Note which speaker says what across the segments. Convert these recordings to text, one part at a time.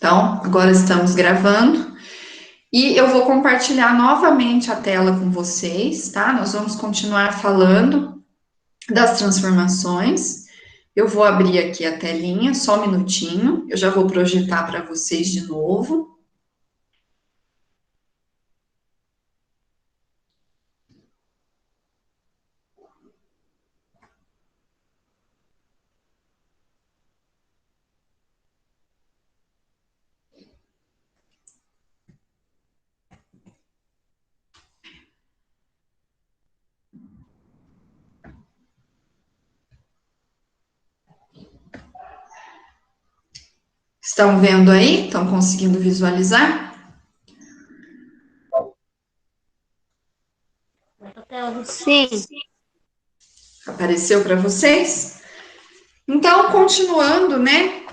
Speaker 1: Então, agora estamos gravando e eu vou compartilhar novamente a tela com vocês, tá? Nós vamos continuar falando das transformações. Eu vou abrir aqui a telinha, só um minutinho. Eu já vou projetar para vocês de novo. Estão vendo aí? Estão conseguindo visualizar?
Speaker 2: Sim.
Speaker 1: Apareceu para vocês? Então, continuando, né?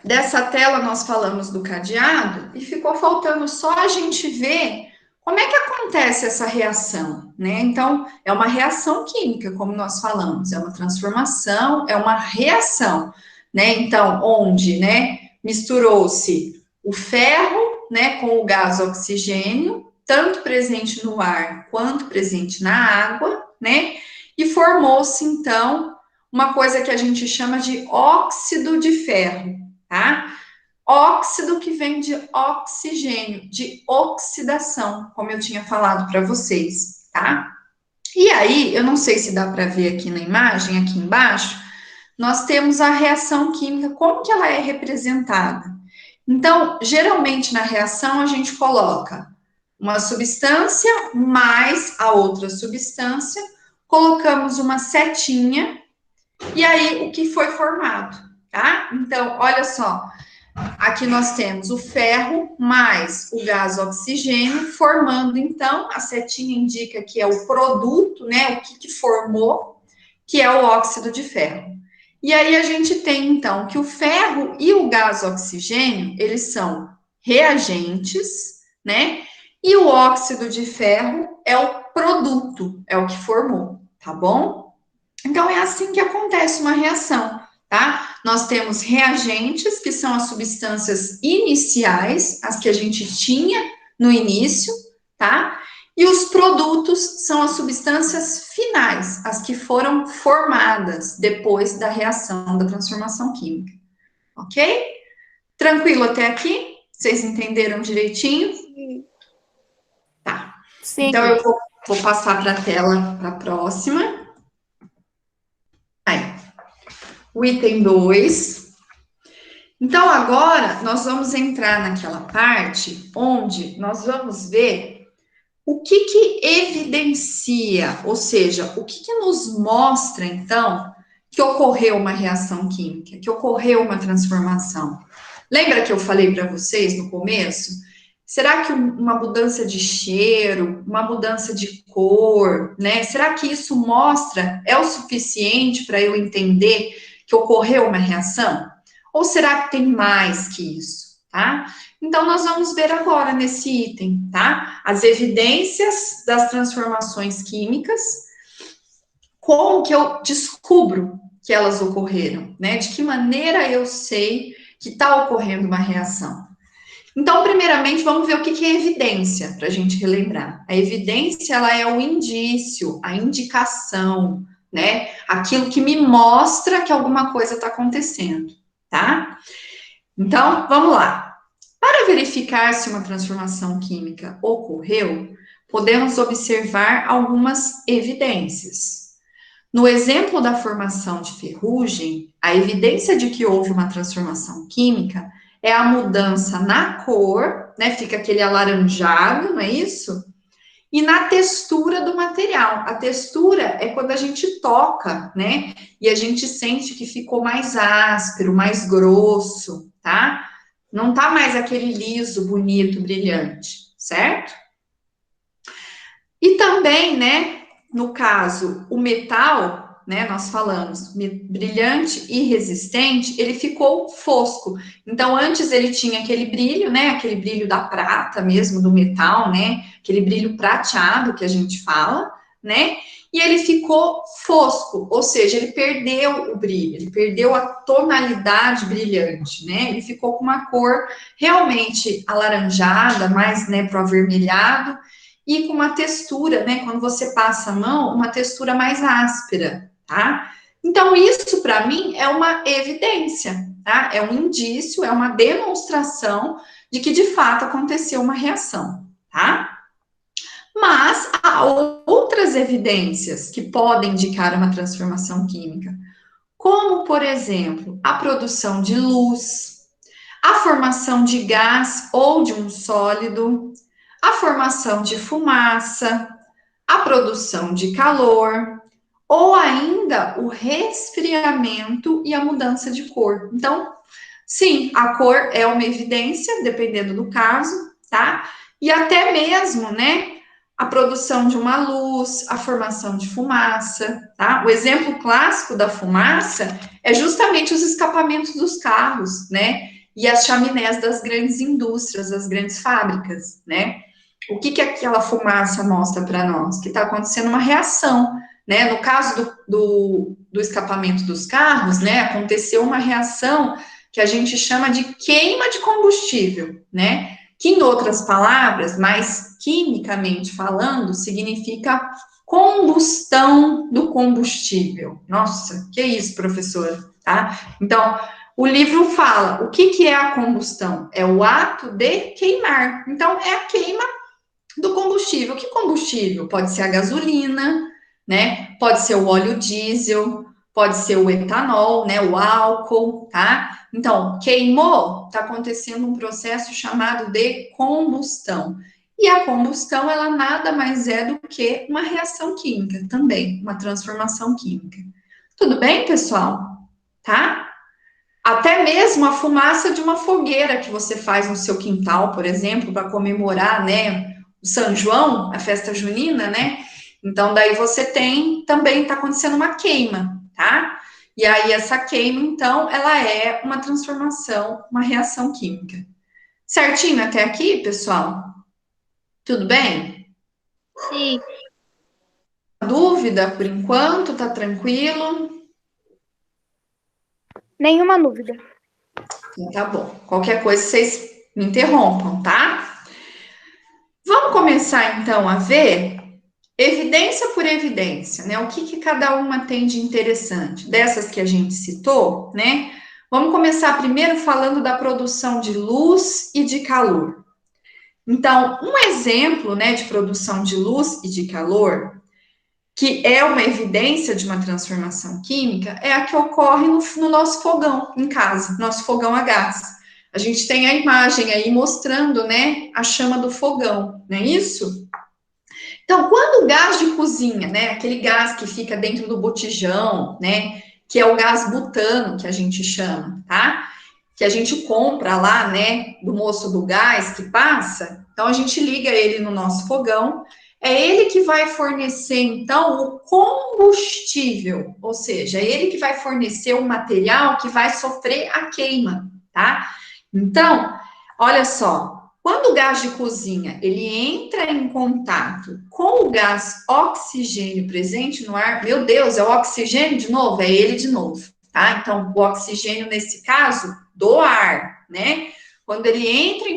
Speaker 1: Dessa tela nós falamos do cadeado e ficou faltando só a gente ver como é que acontece essa reação, né? Então, é uma reação química, como nós falamos, é uma transformação, é uma reação, né? Então, onde, né, misturou-se o ferro, né, com o gás oxigênio, tanto presente no ar quanto presente na água, né? E formou-se, então, uma coisa que a gente chama de óxido de ferro, tá? Óxido que vem de oxigênio, de oxidação, como eu tinha falado para vocês, tá? E aí, eu não sei se dá para ver aqui na imagem, aqui embaixo, nós temos a reação química, como que ela é representada? Então, geralmente na reação a gente coloca uma substância mais a outra substância, colocamos uma setinha e aí o que foi formado, tá? Então, olha só, aqui nós temos o ferro mais o gás oxigênio, formando então, a setinha indica que é o produto, né? O que formou, que é o óxido de ferro. E aí a gente tem então que o ferro e o gás oxigênio, eles são reagentes, né? E o óxido de ferro é o produto, é o que formou, tá bom? Então é assim que acontece uma reação, tá? Nós temos reagentes, que são as substâncias iniciais, as que a gente tinha no início, tá? E os produtos são as substâncias finais, as que foram formadas depois da reação da transformação química, ok? Tranquilo até aqui? Vocês entenderam direitinho? Tá. Então
Speaker 2: Sim.
Speaker 1: eu vou passar para a tela para a próxima. Aí, o item 2. Então, agora nós vamos entrar naquela parte onde nós vamos ver o que evidencia, ou seja, o que nos mostra, então, que ocorreu uma reação química, que ocorreu uma transformação. Lembra que eu falei para vocês no começo? Será que uma mudança de cheiro, uma mudança de cor, né? Será que isso mostra, é o suficiente para eu entender que ocorreu uma reação? Ou será que tem mais que isso, tá? Então, nós vamos ver agora nesse item, tá? As evidências das transformações químicas, como que eu descubro que elas ocorreram, né? De que maneira eu sei que está ocorrendo uma reação. Então, primeiramente, vamos ver o que é evidência, para a gente relembrar. A evidência, ela é o indício, a indicação, né? Aquilo que me mostra que alguma coisa está acontecendo, tá? Então, vamos lá. Para verificar se uma transformação química ocorreu, podemos observar algumas evidências. No exemplo da formação de ferrugem, a evidência de que houve uma transformação química é a mudança na cor, né? Fica aquele alaranjado, não é isso? E na textura do material. A textura é quando a gente toca, né? E a gente sente que ficou mais áspero, mais grosso, tá? Não tá mais aquele liso, bonito, brilhante, certo? E também, né, no caso, o metal, né, nós falamos, brilhante e resistente, ele ficou fosco. Então, antes ele tinha aquele brilho, né, aquele brilho da prata mesmo, do metal, né, aquele brilho prateado que a gente fala, né, e ele ficou fosco, ou seja, ele perdeu o brilho, ele perdeu a tonalidade brilhante, né? Ele ficou com uma cor realmente alaranjada, mais, né, pro avermelhado, e com uma textura, né, quando você passa a mão, uma textura mais áspera, tá? Então, isso para mim é uma evidência, tá? É um indício, é uma demonstração de que de fato aconteceu uma reação, tá? Mas há outras evidências que podem indicar uma transformação química, como, por exemplo, a produção de luz, a formação de gás ou de um sólido, a formação de fumaça, a produção de calor, ou ainda o resfriamento e a mudança de cor. Então, sim, a cor é uma evidência, dependendo do caso, tá? E até mesmo, né, a produção de uma luz, a formação de fumaça, tá? O exemplo clássico da fumaça é justamente os escapamentos dos carros, né? E as chaminés das grandes indústrias, das grandes fábricas, né? O que que aquela fumaça mostra para nós? Que está acontecendo uma reação, né? No caso do escapamento dos carros, né? Aconteceu uma reação que a gente chama de queima de combustível, né? Que, em outras palavras, mais quimicamente falando, significa combustão do combustível. Nossa, que isso, professora, tá? Então, o livro fala, o que que é a combustão? É o ato de queimar. Então, é a queima do combustível. Que combustível? Pode ser a gasolina, né? Pode ser o óleo diesel, pode ser o etanol, né? O álcool, tá? Então, queimou, está acontecendo um processo chamado de combustão. E a combustão, ela nada mais é do que uma reação química também, uma transformação química. Tudo bem, pessoal? Tá? Até mesmo a fumaça de uma fogueira que você faz no seu quintal, por exemplo, para comemorar, né, o São João, a festa junina, né? Então, daí você tem, também está acontecendo uma queima, tá? E aí, essa queima, então, ela é uma transformação, uma reação química. Certinho até aqui, pessoal? Tudo bem?
Speaker 2: Sim,
Speaker 1: Dúvida por enquanto? Tá tranquilo?
Speaker 2: nenhuma dúvida.
Speaker 1: Então, tá bom. Qualquer coisa, vocês me interrompam, tá? Vamos começar então a ver evidência por evidência, né? O que que cada uma tem de interessante? Dessas que a gente citou, né? Vamos começar primeiro falando da produção de luz e de calor. Então, um exemplo, né, de produção de luz e de calor, que é uma evidência de uma transformação química, é a que ocorre no nosso fogão em casa, nosso fogão a gás. A gente tem a imagem aí mostrando, né, a chama do fogão, não é isso? Então, quando o gás de cozinha, né, aquele gás que fica dentro do botijão, né, que é o gás butano, que a gente chama, tá? Que a gente compra lá, né, do moço do gás que passa, então a gente liga ele no nosso fogão, é ele que vai fornecer, então, o combustível, ou seja, é ele que vai fornecer o material que vai sofrer a queima, tá? Então, olha só, quando o gás de cozinha ele entra em contato com o gás oxigênio presente no ar, meu Deus, é o oxigênio de novo? É ele de novo, tá? Então, o oxigênio, nesse caso, do ar, né? Quando ele entra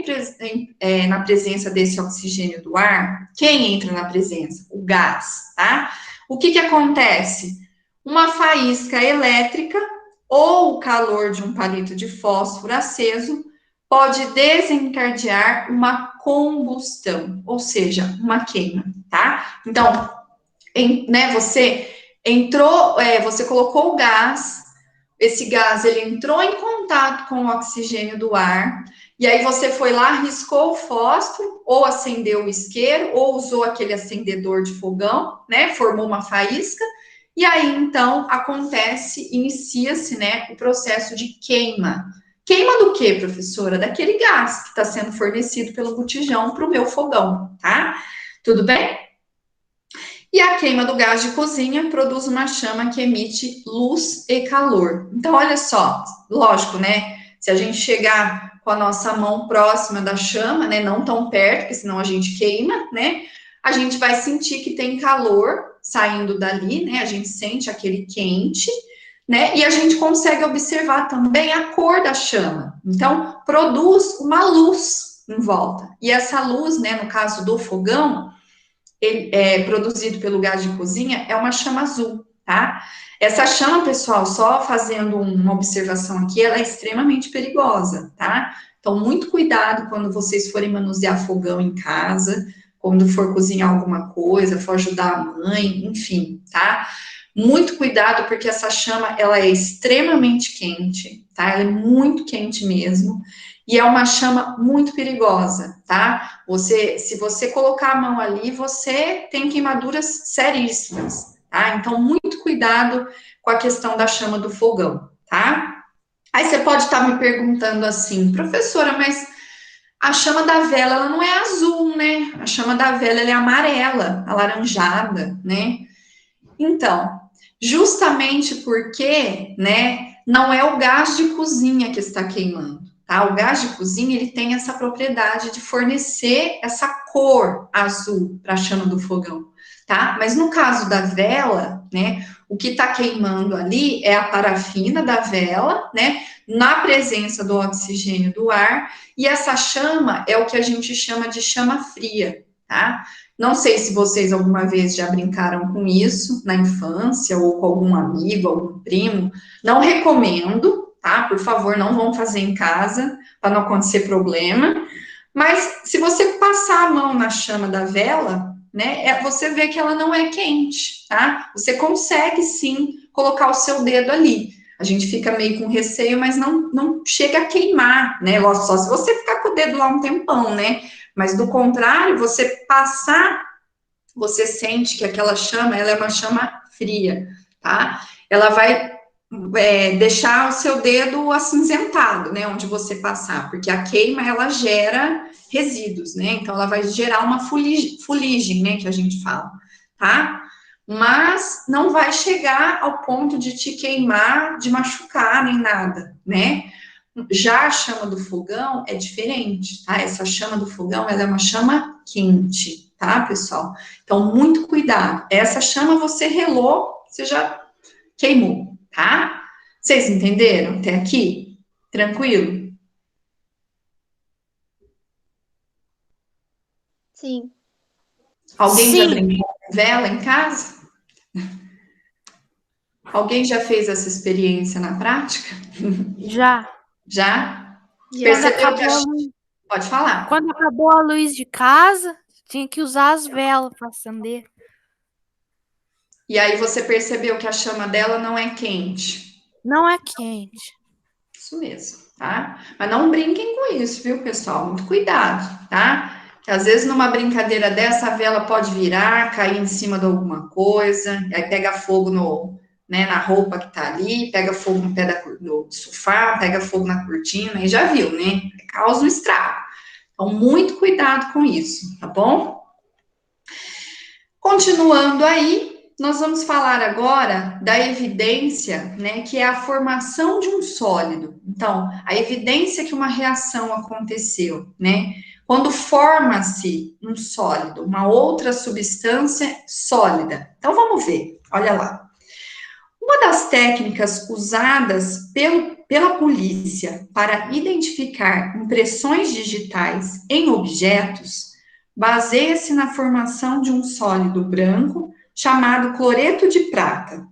Speaker 1: na presença desse oxigênio do ar, quem entra na presença? O gás, tá? O que que acontece? Uma faísca elétrica ou o calor de um palito de fósforo aceso pode desencadear uma combustão, ou seja, uma queima, tá? Então, né, você entrou, você colocou o gás, esse gás ele entrou em contato com o oxigênio do ar, e aí você foi lá, riscou o fósforo, ou acendeu o isqueiro, ou usou aquele acendedor de fogão, né? Formou uma faísca, e aí então acontece, inicia-se, né, o processo de queima. Queima do que, professora? Daquele gás que está sendo fornecido pelo botijão para o meu fogão, tá? Tudo bem? E a queima do gás de cozinha produz uma chama que emite luz e calor. Então, olha só, lógico, né? Se a gente chegar com a nossa mão próxima da chama, né? Não tão perto, porque senão a gente queima, né? A gente vai sentir que tem calor, saindo dali, né? A gente sente aquele quente, né? E a gente consegue observar também a cor da chama. Então, produz uma luz em volta. E essa luz, né, no caso do fogão, ele é produzido pelo gás de cozinha, é uma chama azul, tá? Essa chama, pessoal, só fazendo uma observação aqui, ela é extremamente perigosa, tá? Então, muito cuidado quando vocês forem manusear fogão em casa, quando for cozinhar alguma coisa, for ajudar a mãe, enfim, tá? Muito cuidado, porque essa chama, ela é extremamente quente, tá? Ela é muito quente mesmo, e é uma chama muito perigosa, tá? Se você colocar a mão ali, você tem queimaduras seríssimas, tá? Então, muito cuidado com a questão da chama do fogão, tá? Aí você pode estar me perguntando assim, professora, mas a chama da vela, ela não é azul, né? A chama da vela, ela é amarela, alaranjada, né? Então, justamente porque, né, não é o gás de cozinha que está queimando, tá? O gás de cozinha, ele tem essa propriedade de fornecer essa cor azul para a chama do fogão, tá? Mas no caso da vela, né, o que está queimando ali é a parafina da vela, né, na presença do oxigênio do ar, e essa chama é o que a gente chama de chama fria, tá? Não sei se vocês alguma vez já brincaram com isso na infância ou com algum amigo, algum primo. Não recomendo, tá? Por favor, não vão fazer em casa para não acontecer problema. Mas se você passar a mão na chama da vela, né, você vê que ela não é quente, tá? Você consegue sim colocar o seu dedo ali. A gente fica meio com receio, mas não chega a queimar, né? Só se você ficar com o dedo lá um tempão, né? Mas do contrário, você passar, você sente que aquela chama, ela é uma chama fria, tá? Ela vai deixar o seu dedo acinzentado, né? Onde você passar, porque a queima, ela gera resíduos, né? Então, ela vai gerar uma fuligem, né? Que a gente fala, tá? Mas não vai chegar ao ponto de te queimar, de machucar, nem nada, né? Já a chama do fogão é diferente, tá? Essa chama do fogão, ela é uma chama quente, tá, pessoal? Então, muito cuidado. Essa chama você relou, você já queimou, tá? Vocês entenderam até aqui? Tranquilo?
Speaker 2: Sim.
Speaker 1: Alguém já
Speaker 3: Sim,
Speaker 1: brincou com vela em casa? Alguém já fez essa experiência na prática?
Speaker 3: já.
Speaker 1: Já?
Speaker 2: Já.
Speaker 1: Percebeu que a... Pode falar.
Speaker 3: Quando acabou a luz de casa, tinha que usar as velas para acender.
Speaker 1: E aí você percebeu que a chama dela não é quente.
Speaker 3: Não é quente.
Speaker 1: Isso mesmo, tá? Mas não brinquem com isso, viu, pessoal? Muito cuidado, tá? Porque às vezes numa brincadeira dessa, a vela pode virar, cair em cima de alguma coisa, aí pega fogo no, né, na roupa que tá ali, pega fogo no pé do sofá, pega fogo na cortina, e já viu, né? Causa um estrago. Então, muito cuidado com isso, tá bom? Continuando aí, nós vamos falar agora da evidência, né, que é a formação de um sólido. Então, a evidência que uma reação aconteceu, né? Quando forma-se um sólido, uma outra substância sólida. Então, vamos ver, olha lá. Uma das técnicas usadas pela polícia para identificar impressões digitais em objetos baseia-se na formação de um sólido branco chamado cloreto de prata.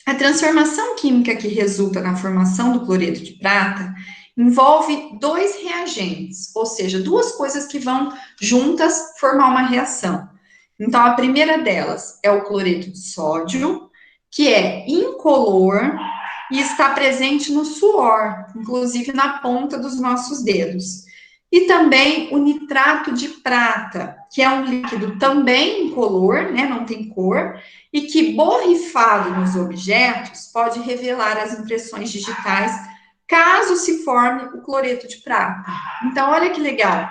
Speaker 1: A transformação química que resulta na formação do cloreto de prata envolve dois reagentes, ou seja, duas coisas que vão juntas formar uma reação. Então, a primeira delas é o cloreto de sódio, que é incolor e está presente no suor, inclusive na ponta dos nossos dedos. E também o nitrato de prata, que é um líquido também incolor, né, não tem cor, e que borrifado nos objetos pode revelar as impressões digitais, caso se forme o cloreto de prata. Então, olha que legal.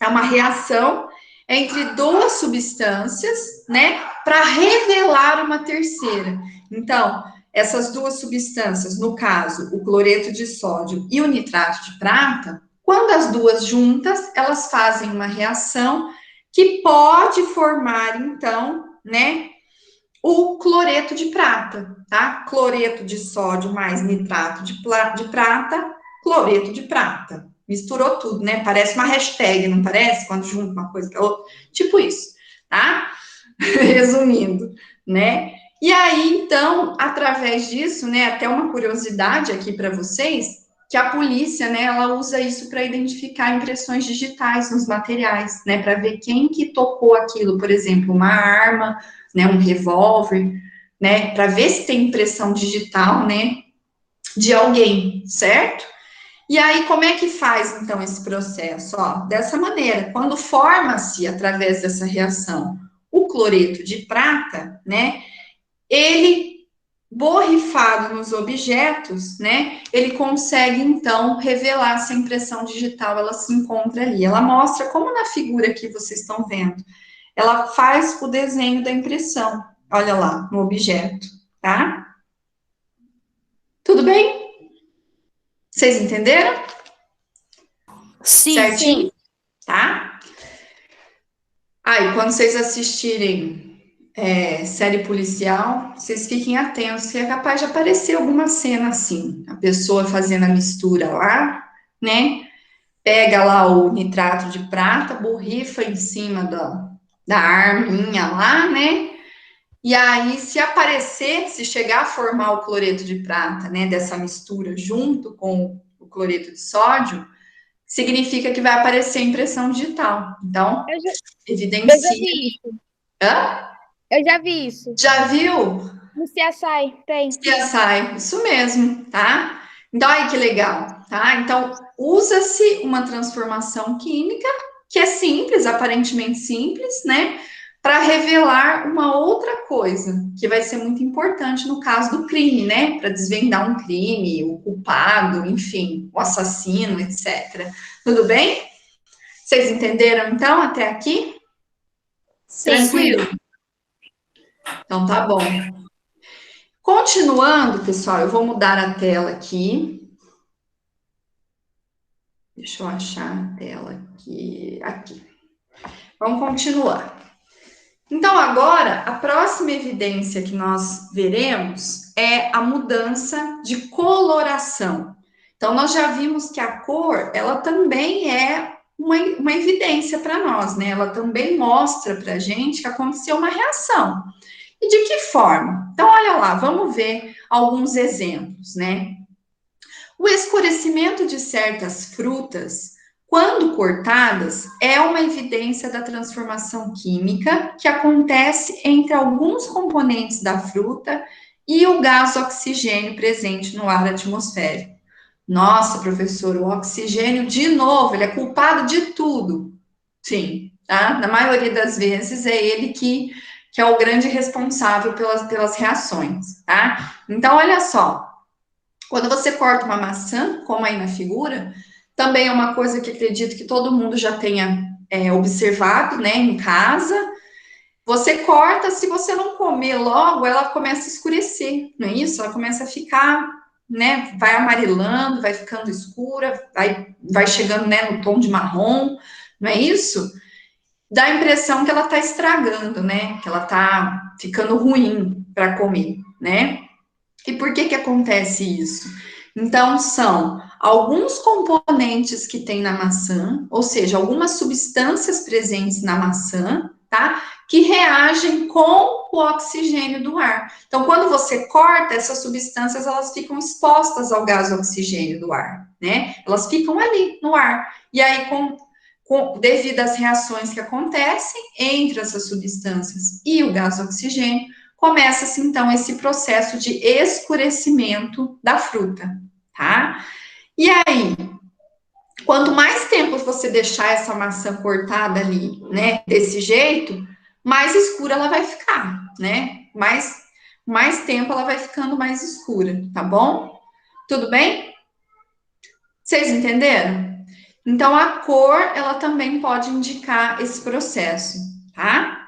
Speaker 1: É uma reação entre duas substâncias, né, para revelar uma terceira. Então, essas duas substâncias, no caso, o cloreto de sódio e o nitrato de prata, quando as duas juntas, elas fazem uma reação que pode formar, então, né, o cloreto de prata, tá? Cloreto de sódio mais nitrato de prata, cloreto de prata. Misturou tudo, né? Parece uma hashtag, não parece? Quando junta uma coisa com a outra. Tipo isso, tá? Resumindo, né? E aí, então, através disso, né, até uma curiosidade aqui para vocês, que a polícia, né, ela usa isso para identificar impressões digitais nos materiais, né, para ver quem que tocou aquilo, por exemplo, uma arma, né, um revólver, né, para ver se tem impressão digital, né, de alguém, certo? E aí, como é que faz, então, esse processo? Ó, dessa maneira, quando forma-se, através dessa reação, o cloreto de prata, né, ele, borrifado nos objetos, né, ele consegue, então, revelar se a impressão digital, ela se encontra ali. Ela mostra, como na figura que vocês estão vendo, ela faz o desenho da impressão, olha lá, no objeto, tá? Tudo bem? Vocês entenderam?
Speaker 3: Sim.
Speaker 1: Certinho? Tá? Aí, quando vocês assistirem série policial, vocês fiquem atentos, que é capaz de aparecer alguma cena assim, a pessoa fazendo a mistura lá, né? Pega lá o nitrato de prata, borrifa em cima da arminha lá, né? E aí, se aparecer, se chegar a formar o cloreto de prata, né, dessa mistura junto com o cloreto de sódio, significa que vai aparecer impressão digital. Então,
Speaker 2: Eu já, eu já
Speaker 1: evidencia.
Speaker 2: vi isso.
Speaker 1: Hã?
Speaker 2: Eu já vi isso.
Speaker 1: Já viu?
Speaker 2: No CSI, tem.
Speaker 1: CSI, isso mesmo, tá? Então, aí que legal, tá? Então, usa-se uma transformação química, que é simples, aparentemente simples, né? Para revelar uma outra coisa, que vai ser muito importante no caso do crime, né? Para desvendar um crime, o culpado, enfim, o assassino, etc. Tudo bem? Vocês entenderam, então, até aqui?
Speaker 2: Sim.
Speaker 1: Tranquilo? Então, tá bom. Continuando, pessoal, eu vou mudar a tela aqui. Deixa eu achar a tela aqui. Aqui. Vamos continuar. Então, agora, a próxima evidência que nós veremos é a mudança de coloração. Então, nós já vimos que a cor, ela também é uma evidência para nós, né? Ela também mostra para a gente que aconteceu uma reação. E de que forma? Então, olha lá, vamos ver alguns exemplos, né? O escurecimento de certas frutas, quando cortadas, é uma evidência da transformação química que acontece entre alguns componentes da fruta e o gás oxigênio presente no ar atmosférico. Nossa, professor, o oxigênio, de novo, ele é culpado de tudo. Sim, tá? Na maioria das vezes é ele que é o grande responsável pelas reações, tá? Então, olha só. Quando você corta uma maçã, como aí na figura, também é uma coisa que acredito que todo mundo já tenha observado, né, em casa. Você corta, se você não comer logo, ela começa a escurecer, não é isso? Ela começa a ficar, né, vai amarelando, vai ficando escura, vai chegando, né, no tom de marrom, não é isso? Dá a impressão que ela está estragando, né, que ela está ficando ruim para comer, né? E por que que acontece isso? Então, são alguns componentes que tem na maçã, ou seja, algumas substâncias presentes na maçã, tá? Que reagem com o oxigênio do ar. Então, quando você corta, essas substâncias, elas ficam expostas ao gás oxigênio do ar, né? Elas ficam ali, no ar. E aí, devido às reações que acontecem entre essas substâncias e o gás oxigênio, começa-se então esse processo de escurecimento da fruta, tá? E aí, quanto mais tempo você deixar essa maçã cortada ali, né, desse jeito, mais escura ela vai ficar, né? Mais tempo ela vai ficando mais escura, tá bom? Tudo bem? Vocês entenderam? Então, a cor, ela também pode indicar esse processo, tá?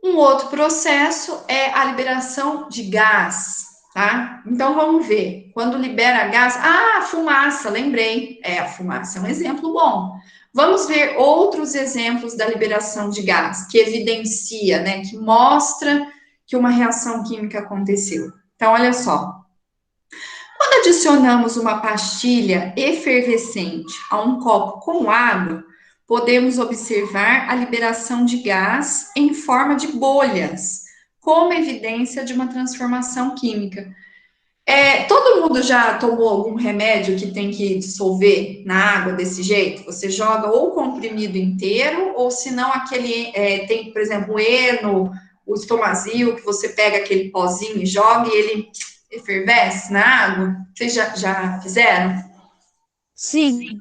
Speaker 1: Um outro processo é a liberação de gás, tá? Então vamos ver. Quando libera gás, fumaça, lembrei. A fumaça é um exemplo bom. Vamos ver outros exemplos da liberação de gás que evidencia, né, que mostra que uma reação química aconteceu. Então, olha só. Quando adicionamos uma pastilha efervescente a um copo com água, podemos observar a liberação de gás em forma de bolhas, como evidência de uma transformação química. Todo mundo já tomou algum remédio que tem que dissolver na água desse jeito? Você joga ou o comprimido inteiro, ou se não aquele, tem, por exemplo, o Eno, o Estomazil, que você pega aquele pozinho e joga e ele efervesce na água. Vocês já fizeram?
Speaker 3: Sim.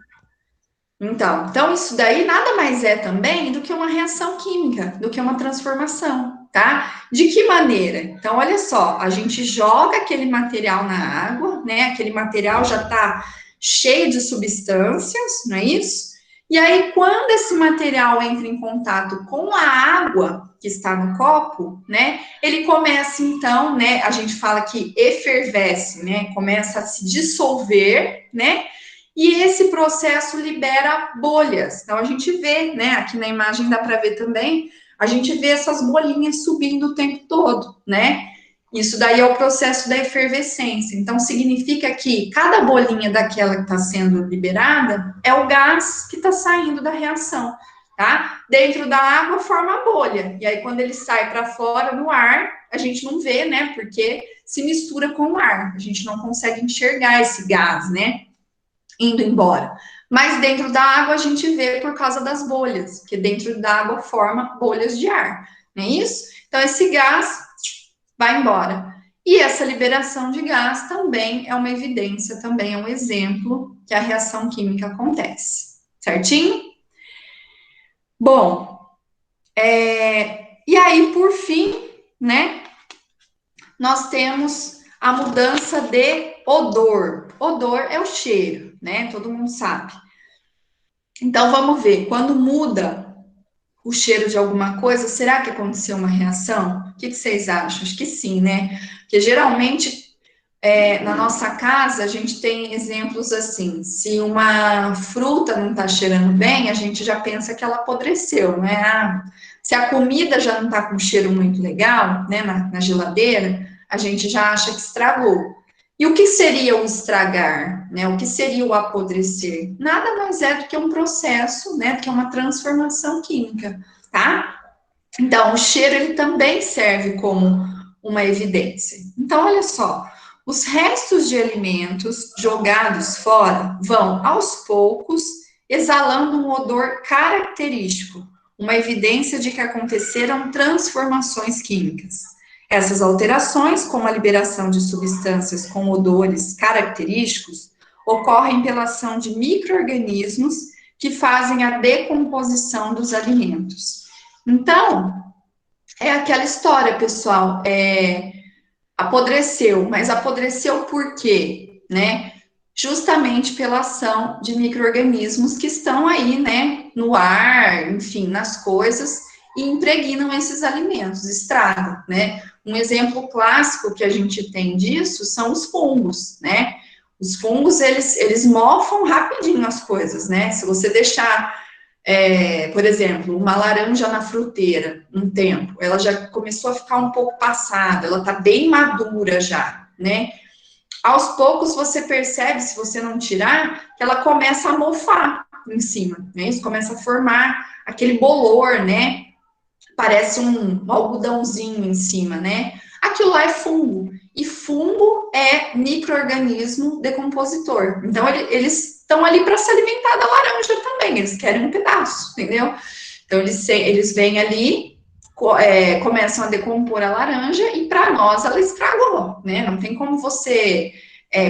Speaker 1: Então, isso daí nada mais é também do que uma reação química, do que uma transformação, tá? De que maneira? Então, olha só, a gente joga aquele material na água, né? Aquele material já tá cheio de substâncias, não é isso? E aí, quando esse material entra em contato com a água que está no copo, né? Ele começa, então, né? A gente fala que efervesce, né? Começa a se dissolver, né? E esse processo libera bolhas. Então, a gente vê, né? Aqui na imagem dá para ver também, a gente vê essas bolinhas subindo o tempo todo, né? Isso daí é o processo da efervescência. Então, significa que cada bolinha daquela que está sendo liberada é o gás que está saindo da reação, tá? Dentro da água forma a bolha. E aí, quando ele sai para fora no ar, a gente não vê, né? Porque se mistura com o ar. A gente não consegue enxergar esse gás, né? Indo embora. Mas dentro da água a gente vê por causa das bolhas, porque dentro da água forma bolhas de ar, não é isso? Então esse gás vai embora. E essa liberação de gás também é uma evidência, também é um exemplo que a reação química acontece. Certinho? Bom, e aí por fim, né, nós temos a mudança de odor. Odor é o cheiro, né? Todo mundo sabe. Então, vamos ver, quando muda o cheiro de alguma coisa, será que aconteceu uma reação? O que vocês acham? Acho que sim, né? Porque geralmente, na nossa casa, a gente tem exemplos assim, se uma fruta não está cheirando bem, a gente já pensa que ela apodreceu, né? Se a comida já não está com um cheiro muito legal, né, na geladeira, a gente já acha que estragou. E o que seria o estragar, né? O que seria o apodrecer? Nada mais é do que um processo, né? Do que uma transformação química, tá? Então, o cheiro, ele também serve como uma evidência. Então, olha só, os restos de alimentos jogados fora vão, aos poucos, exalando um odor característico, uma evidência de que aconteceram transformações químicas. Essas alterações, como a liberação de substâncias com odores característicos, ocorrem pela ação de micro-organismos que fazem a decomposição dos alimentos. Então, é aquela história, pessoal, apodreceu, mas apodreceu por quê, né? Justamente pela ação de micro-organismos que estão aí, né, no ar, enfim, nas coisas, e impregnam esses alimentos, estragam, né? Um exemplo clássico que a gente tem disso são os fungos, né? Os fungos, eles mofam rapidinho as coisas, né? Se você deixar, por exemplo, uma laranja na fruteira um tempo, ela já começou a ficar um pouco passada, ela tá bem madura já, né? Aos poucos você percebe, se você não tirar, que ela começa a mofar em cima, né? Isso começa a formar aquele bolor, né? Parece um algodãozinho em cima, né? Aquilo lá é fungo. E fungo é micro-organismo decompositor. Então, eles estão ali para se alimentar da laranja também. Eles querem um pedaço, entendeu? Então, eles vêm ali, começam a decompor a laranja e para nós ela estragou, né? Não tem como você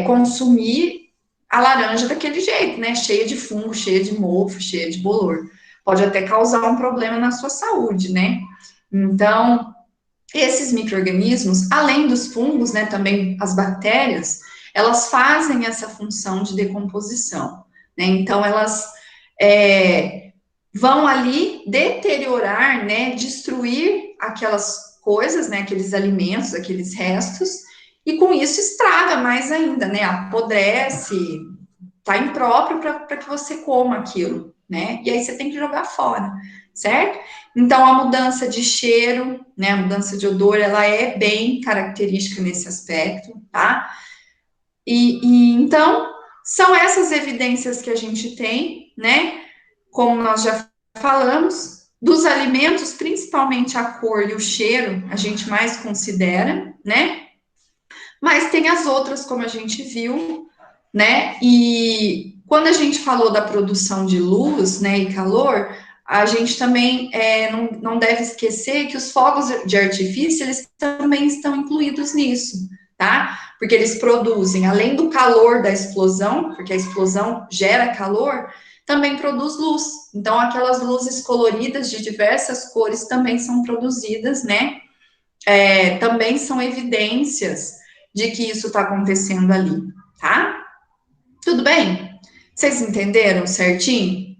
Speaker 1: consumir a laranja daquele jeito, né? Cheia de fungo, cheia de mofo, cheia de bolor. Pode até causar um problema na sua saúde, né? Então, esses micro-organismos, além dos fungos, né, também as bactérias, elas fazem essa função de decomposição, né? Então, elas vão ali deteriorar, né, destruir aquelas coisas, né, aqueles alimentos, aqueles restos, e com isso estraga mais ainda, né? Apodrece, tá impróprio para que você coma aquilo. né? E aí você tem que jogar fora, certo? Então, a mudança de cheiro, né, a mudança de odor, ela é bem característica nesse aspecto, tá? Então, são essas evidências que a gente tem, né? Como nós já falamos, dos alimentos, principalmente a cor e o cheiro, a gente mais considera, né? Mas tem as outras, como a gente viu, né? E quando a gente falou da produção de luz, né, e calor, a gente também não deve esquecer que os fogos de artifício, eles também estão incluídos nisso, tá? Porque eles produzem, além do calor da explosão, porque a explosão gera calor, também produz luz. Então, aquelas luzes coloridas de diversas cores também são produzidas, né? Também são evidências de que isso está acontecendo ali, tá? Tudo bem? Vocês entenderam certinho?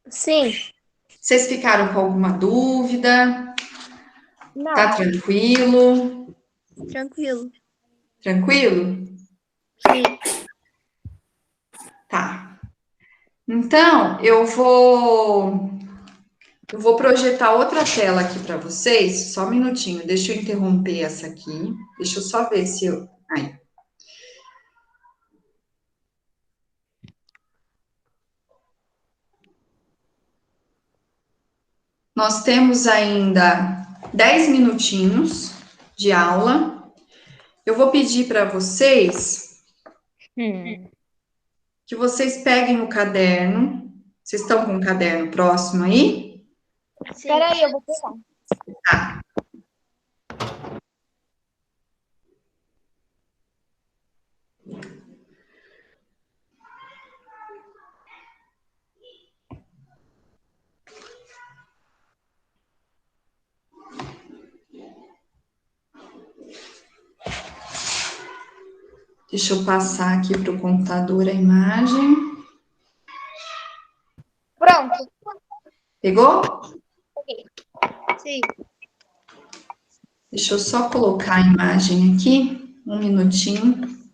Speaker 2: Sim.
Speaker 1: Vocês ficaram com alguma dúvida? Tá
Speaker 2: Não.
Speaker 1: tranquilo?
Speaker 2: Tranquilo.
Speaker 1: Tranquilo?
Speaker 2: Sim.
Speaker 1: Tá. Então, eu vou projetar outra tela aqui para vocês. Só um minutinho, deixa eu interromper essa aqui. Deixa eu só ver se eu. Aí. Nós temos ainda 10 minutinhos de aula. Eu vou pedir para vocês que vocês peguem o caderno. Vocês estão com o caderno próximo aí?
Speaker 2: Espera aí, eu vou pegar.
Speaker 1: Tá. Deixa eu passar aqui para o computador a imagem.
Speaker 2: Pronto.
Speaker 1: Pegou?
Speaker 2: Sim.
Speaker 1: Deixa eu só colocar a imagem aqui. Um minutinho.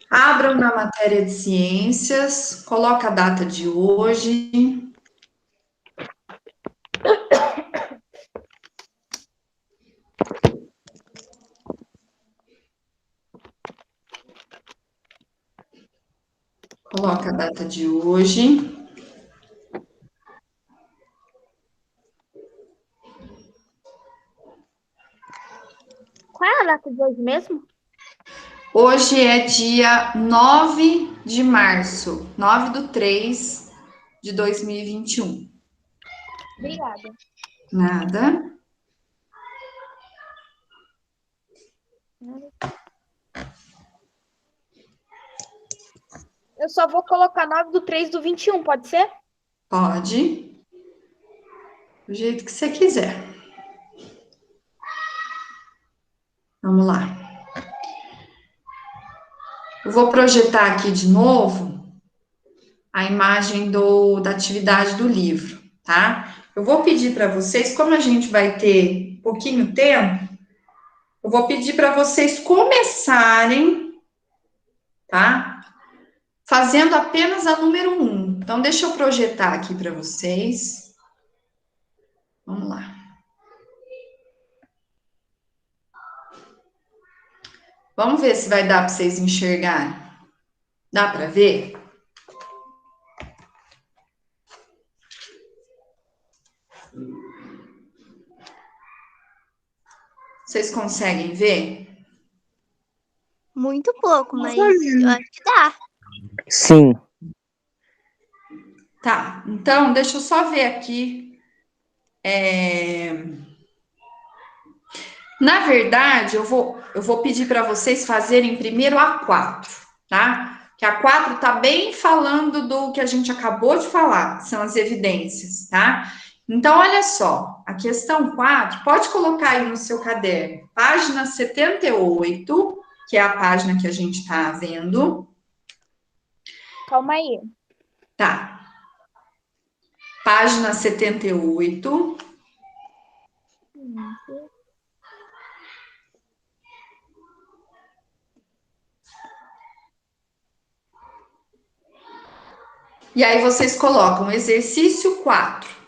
Speaker 1: Abram na matéria de ciências, coloca a data de hoje. Coloca a data de hoje.
Speaker 2: Qual é a data de hoje mesmo?
Speaker 1: Hoje é dia 9 de março, 9/3 de 2021.
Speaker 2: Obrigada.
Speaker 1: Nada.
Speaker 2: Eu só vou colocar 9/3/21, pode ser?
Speaker 1: Pode. Do jeito que você quiser. Vamos lá. Eu vou projetar aqui de novo a imagem da atividade do livro, tá? Eu vou pedir para vocês, como a gente vai ter pouquinho tempo, eu vou pedir para vocês começarem, tá? Fazendo apenas a número 1. Então, deixa eu projetar aqui para vocês. Vamos lá. Vamos ver se vai dar para vocês enxergarem. Dá para ver? Vocês conseguem ver?
Speaker 4: Muito pouco, mas eu acho que dá.
Speaker 5: Sim.
Speaker 1: Tá, então deixa eu só ver aqui. Na verdade, eu vou pedir para vocês fazerem primeiro a 4, tá? Que a 4 tá bem falando do que a gente acabou de falar, são as evidências, tá? Então, olha só, a questão 4, pode colocar aí no seu caderno, página 78, que é a página que a gente está vendo.
Speaker 2: Calma aí.
Speaker 1: Tá. Página 78. E aí vocês colocam exercício 4.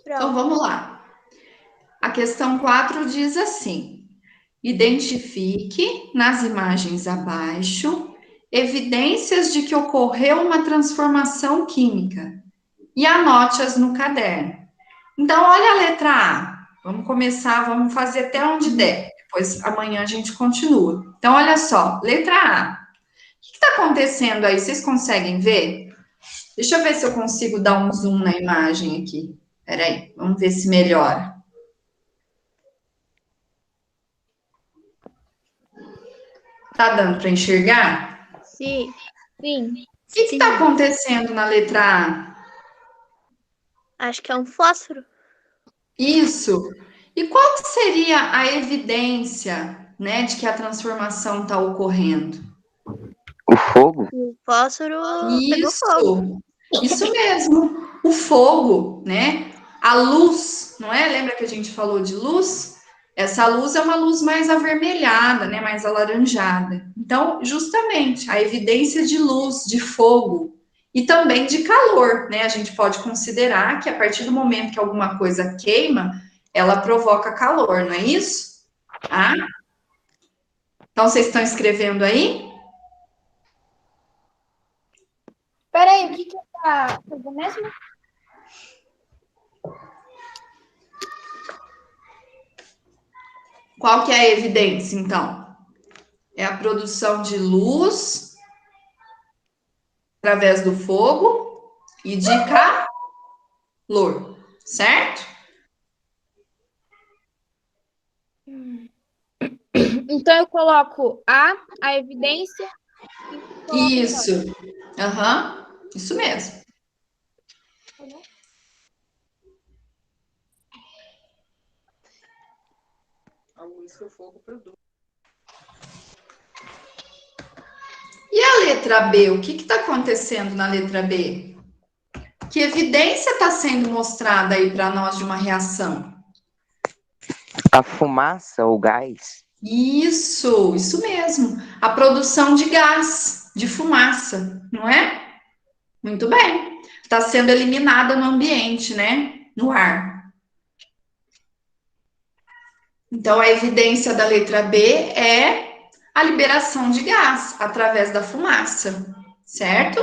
Speaker 1: Então, vamos lá. A questão 4 diz assim: identifique nas imagens abaixo evidências de que ocorreu uma transformação química e anote-as no caderno. Então, olha a letra A. Vamos começar, vamos fazer até onde der. Depois, amanhã a gente continua. Então, olha só, letra A. O que está acontecendo aí? Vocês conseguem ver? Deixa eu ver se eu consigo dar um zoom na imagem aqui. Peraí, vamos ver se melhora. Tá dando para enxergar?
Speaker 4: Sim.
Speaker 2: Sim.
Speaker 1: O que está acontecendo na letra A?
Speaker 4: Acho que é um fósforo.
Speaker 1: Isso. E qual que seria a evidência, né, de que a transformação está ocorrendo?
Speaker 5: O fogo?
Speaker 4: O fósforo pegou fogo.
Speaker 1: Isso mesmo. O fogo, né? A luz, não é? Lembra que a gente falou de luz? Essa luz é uma luz mais avermelhada, né? Mais alaranjada. Então, justamente, a evidência de luz, de fogo e também de calor, né? A gente pode considerar que a partir do momento que alguma coisa queima, ela provoca calor, não é isso? Ah? Então, vocês estão escrevendo aí?
Speaker 2: Peraí, o que tá fazendo mesmo?
Speaker 1: Qual que é a evidência, então? É a produção de luz através do fogo e de calor, certo?
Speaker 2: Então eu coloco a evidência e coloco
Speaker 1: Isso. Aham, isso mesmo.
Speaker 6: A luz que o fogo produz.
Speaker 1: E a letra B? O que está acontecendo na letra B? Que evidência está sendo mostrada aí para nós de uma reação?
Speaker 5: A fumaça ou gás?
Speaker 1: Isso mesmo. A produção de gás, de fumaça, não é? Muito bem. Está sendo eliminada no ambiente, né? No ar. Então, a evidência da letra B é a liberação de gás através da fumaça, certo?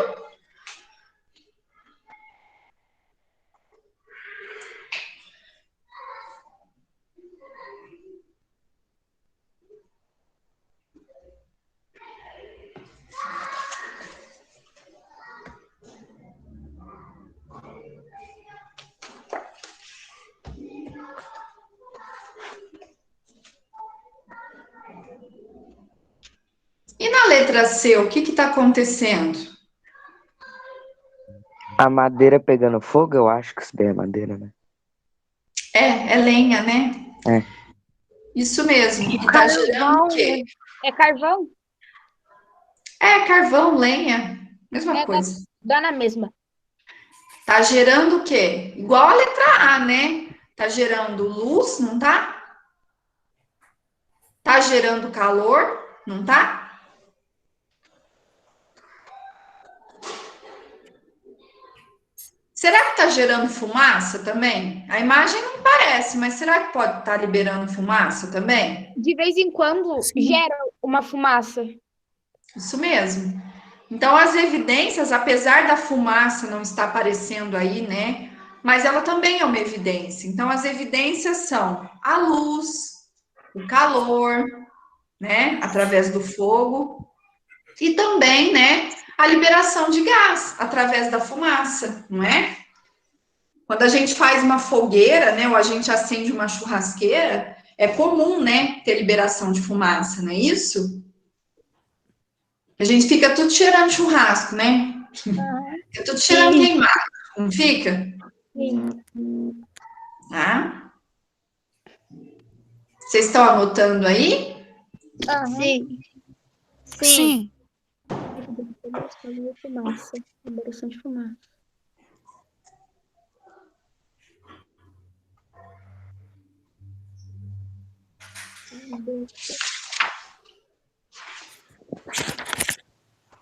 Speaker 1: E na letra C, o que está acontecendo?
Speaker 5: A madeira pegando fogo, eu acho que isso daí é madeira, né?
Speaker 1: É lenha, né?
Speaker 5: É.
Speaker 1: Isso mesmo. E está gerando o quê?
Speaker 2: É carvão?
Speaker 1: É carvão, lenha, mesma coisa.
Speaker 2: Dá na mesma.
Speaker 1: Tá gerando o quê? Igual a letra A, né? Tá gerando luz, não tá? Tá gerando calor, não tá? Será que tá gerando fumaça também? A imagem não parece, mas será que pode estar liberando fumaça também?
Speaker 2: De vez em quando gera uma fumaça.
Speaker 1: Isso mesmo. Então, as evidências, apesar da fumaça não estar aparecendo aí, né? Mas ela também é uma evidência. Então, as evidências são a luz, o calor, né? Através do fogo. E também, né? A liberação de gás através da fumaça, não é? Quando a gente faz uma fogueira, né? Ou a gente acende uma churrasqueira, é comum, né? Ter liberação de fumaça, não é isso? A gente fica tudo cheirando churrasco, né? Fica tudo cheirando queimado, não fica?
Speaker 2: Sim.
Speaker 1: Tá? Vocês estão anotando aí?
Speaker 4: Sim.
Speaker 3: Sim.
Speaker 2: Fumaça. Liberação de fumaça.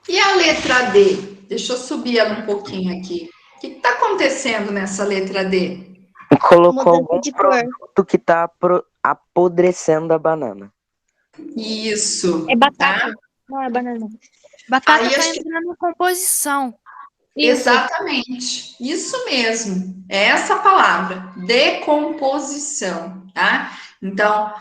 Speaker 1: E a letra D? Deixa eu subir ela um pouquinho aqui. O que está acontecendo nessa letra D?
Speaker 5: Colocou
Speaker 4: Mudança
Speaker 5: algum
Speaker 4: de cor.
Speaker 5: produto que tá apodrecendo a banana.
Speaker 1: Isso.
Speaker 2: É batata. Não é banana.
Speaker 3: Batata
Speaker 1: Aí
Speaker 3: tá
Speaker 1: acho que-
Speaker 3: entrando em composição.
Speaker 2: Isso.
Speaker 1: Exatamente. Isso mesmo. É essa palavra. Decomposição, tá? Então,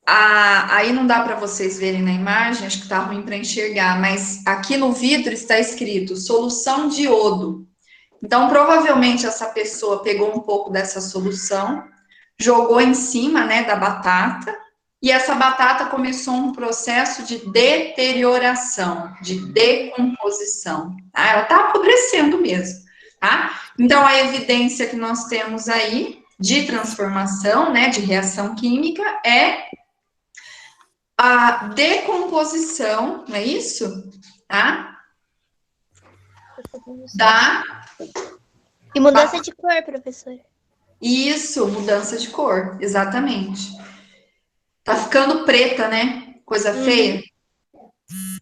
Speaker 1: aí não dá para vocês verem na imagem, acho que tá ruim para enxergar, mas aqui no vidro está escrito solução de iodo. Então, provavelmente essa pessoa pegou um pouco dessa solução, jogou em cima, né, da batata, e essa batata começou um processo de deterioração, de decomposição, tá? Ela tá apodrecendo mesmo, tá? Então, a evidência que nós temos aí de transformação, né, de reação química, é a decomposição, não é isso? Tá? Da
Speaker 4: E mudança de cor, professora.
Speaker 1: Isso, mudança de cor, exatamente. Tá ficando preta, né? Coisa feia.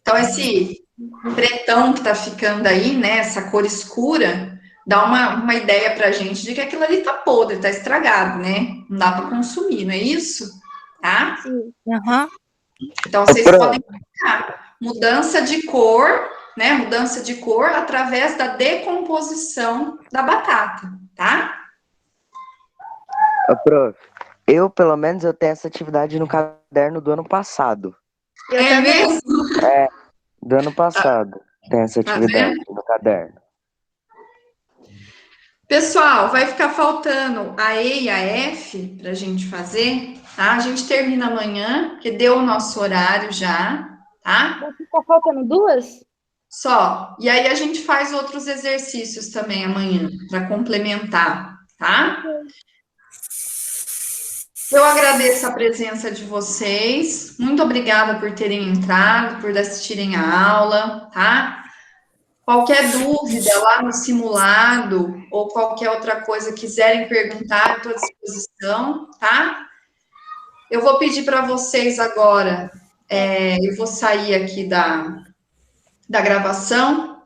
Speaker 1: Então, esse pretão que tá ficando aí, né? Essa cor escura, dá uma ideia pra gente de que aquilo ali tá podre, tá estragado, né? Não dá para consumir, não é isso? Tá?
Speaker 4: Sim.
Speaker 3: Aham.
Speaker 1: Então, vocês podem colocar mudança de cor, né? Mudança de cor através da decomposição da batata, tá?
Speaker 5: Ô, prof, pelo menos, eu tenho essa atividade no caderno do ano passado.
Speaker 4: Eu
Speaker 1: É
Speaker 4: também.
Speaker 1: mesmo?
Speaker 5: Do ano passado, tem essa
Speaker 1: Tá
Speaker 5: atividade no caderno.
Speaker 1: Pessoal, vai ficar faltando a E e a F para a gente fazer, tá? A gente termina amanhã, porque deu o nosso horário já, tá?
Speaker 2: Vai ficar faltando duas?
Speaker 1: Só. E aí a gente faz outros exercícios também amanhã, para complementar, tá? Eu agradeço a presença de vocês. Muito obrigada por terem entrado, por assistirem a aula, tá? Qualquer dúvida lá no simulado ou qualquer outra coisa quiserem perguntar, estou à disposição, tá? Eu vou pedir para vocês agora, eu vou sair aqui da gravação,